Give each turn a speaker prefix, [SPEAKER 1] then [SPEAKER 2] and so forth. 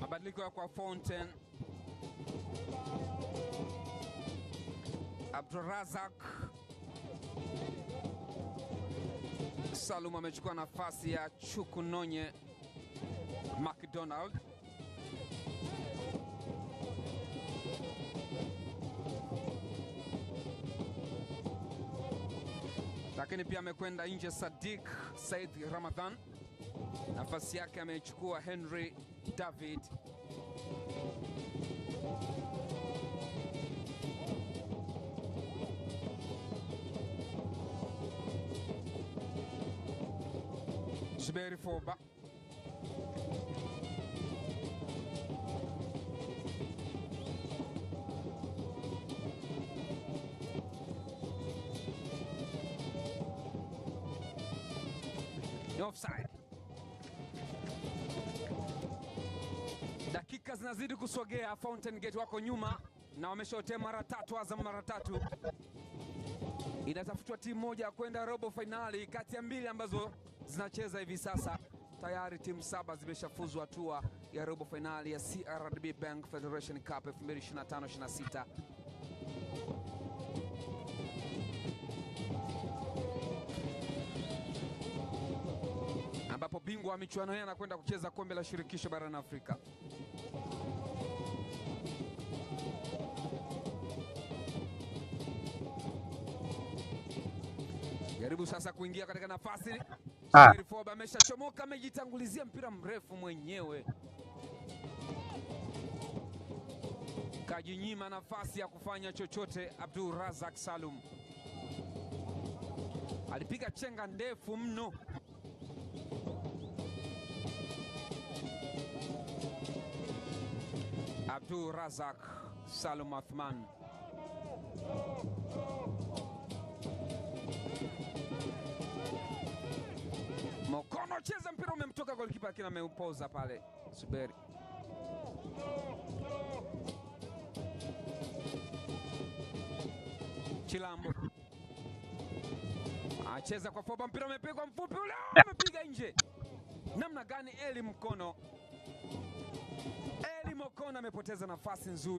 [SPEAKER 1] Mabadiliko kwa Fountain. Abdurazak Salum amechukua nafasi ya Chukunonye McDonald. Lakini pia amekwenda nje Sadiq Said Ramadhan. Nafasi yake amechukua Henry David. Zuberi Foba. Offside. Dakika zinazidi kusogea, Fountain Gate wako nyuma na wameshotea mara tatu, Azam mara tatu. Inatafutwa timu moja kwenda robo finali kati ya mbili ambazo zinacheza hivi sasa. Tayari timu 7 zimeshafuzwa hatua ya robo finali ya CRDB Bank Federation Cup 2025-26. Ambapo bingwa wa michuano hii anakwenda kucheza kombe la shirikisho barani Afrika. Jaribu sasa kuingia katika nafasi. Foba ameshachomoka, amejitangulizia mpira mrefu mwenyewe. Kajinyima nafasi ya kufanya chochote. Abdurazak Salum alipiga chenga ndefu mno. Abdurazak Salum Athman. Mokono cheza mpira umemtoka golikipa kina ameupoza pale. Zuberi. Chilambo. Acheza kwa Foba, mpira umepigwa mfupi ule, amepiga nje. Namna gani Eli Mkono amepoteza nafasi nzuri.